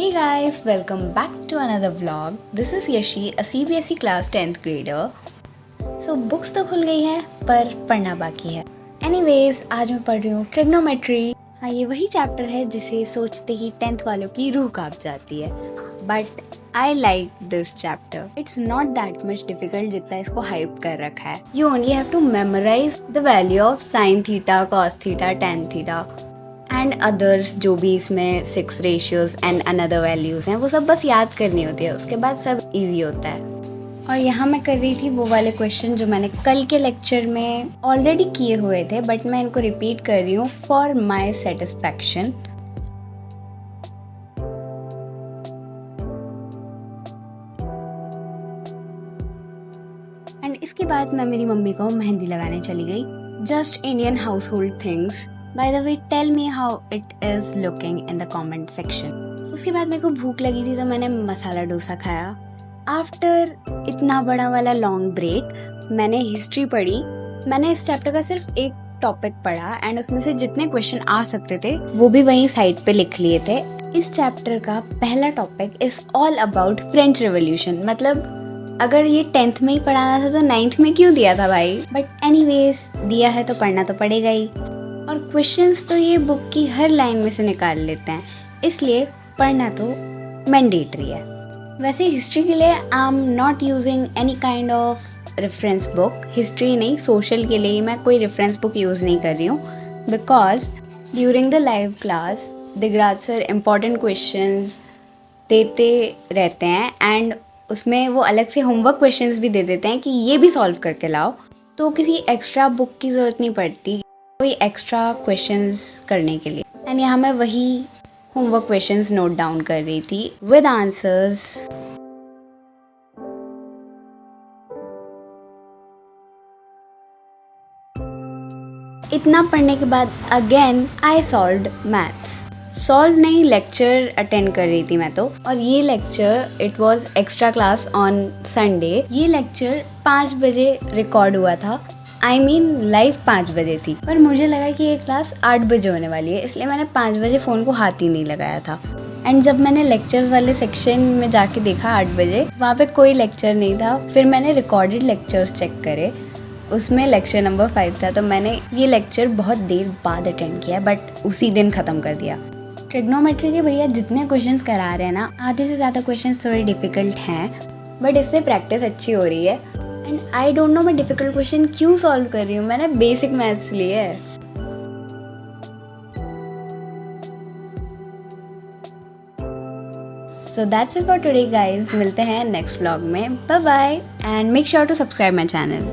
Hey guys, welcome back to another vlog. This is Yashi, a CBSE class 10th grader. So books तो खुल गई हैं पर पढ़ना बाकी है. Anyways, आज मैं पढ़ रही हूँ ट्रिग्नोमेट्री. हाँ, ये वही चैप्टर है जिसे सोचते ही 10th वालों की रूह कांप जाती है. But I like this chapter. It's not that much difficult जितना इसको हाइप कर रखा है. You only have to memorize the value of sin theta, cos theta, tan theta. And others जो भी इसमें 6 रेशियोज एंड अनदर वैल्यूज़ हैं वो सब बस याद करनी होती है. उसके बाद सब इजी होता है. और यहाँ मैं कर रही थी वो वाले क्वेश्चन जो मैंने कल के लेक्चर में ऑलरेडी किए हुए थे, बट मैं इनको रिपीट कर रही हूँ फॉर माई सेटिस्फैक्शन. एंड इसके बाद मैं मेरी मम्मी को मेहंदी लगाने चली गई. Just Indian house hold things. By the way, tell me how it is looking in the comment section. उसके बाद मेरे को भूख लगी थी तो मैंने मसाला डोसा खाया. आफ्टर इतना बड़ा वाला लॉन्ग ब्रेक मैंने हिस्ट्री पढ़ी. मैंने इस चैप्टर का सिर्फ एक टॉपिक पढ़ा एंड उसमें से जितने क्वेश्चन आ सकते थे वो भी वहीं साइड पे लिख लिए थे. इस चैप्टर का पहला topic is all about French revolution. मतलब अगर ये 10th में ही पढ़ाना था तो 9th में क्यों दिया था भाई. बट एनीवेज दिया है तो पढ़ना तो पड़ेगा ही. और क्वेश्चंस तो ये बुक की हर लाइन में से निकाल लेते हैं, इसलिए पढ़ना तो मैंडेटरी है. वैसे हिस्ट्री के लिए I am not using any kind of reference book. History नहीं, सोशल के लिए मैं कोई रेफरेंस बुक यूज़ नहीं कर रही हूँ. Because during the live class Digraj sir important questions देते रहते हैं एंड उसमें वो अलग से होमवर्क क्वेश्चंस भी दे देते हैं कि ये भी सॉल्व करके लाओ. तो किसी एक्स्ट्रा बुक की ज़रूरत नहीं पड़ती कोई एक्स्ट्रा क्वेश्चंस करने के लिए. एंड यहाँ मैं वही होमवर्क क्वेश्चंस नोट डाउन कर रही थी विद आंसर्स. इतना पढ़ने के बाद again I solved maths. Solve नहीं, लेक्चर अटेंड कर रही थी मैं तो. और ये lecture it was extra class on Sunday. ये लेक्चर 5 बजे रिकॉर्ड हुआ था. I mean लाइव 5 बजे थी, पर मुझे लगा कि ये क्लास 8 बजे होने वाली है, इसलिए मैंने 5 बजे फ़ोन को हाथ ही नहीं लगाया था. एंड जब मैंने लेक्चर्स वाले सेक्शन में जाके देखा 8 बजे, वहाँ पे कोई लेक्चर नहीं था. फिर मैंने रिकॉर्डेड लेक्चर्स चेक करे, उसमें लेक्चर नंबर 5 था. तो मैंने ये लेक्चर बहुत देर बाद अटेंड किया बट उसी दिन ख़त्म कर दिया. ट्रिग्नोमेट्री के भैया जितने क्वेश्चंस करा रहे हैं ना, आधे से ज़्यादा क्वेश्चंस थोड़े डिफ़िकल्ट हैं, बट इससे प्रैक्टिस अच्छी हो रही है. एंड आई डोंट नो मैं डिफ़िकल्ट क्वेश्चन क्यों सॉल्व कर रही हूँ. मैंने बेसिक मैथ्स लिए है. So that's it for today guys. मिलते हैं नेक्स्ट व्लॉग में. Bye bye and make sure to subscribe my channel.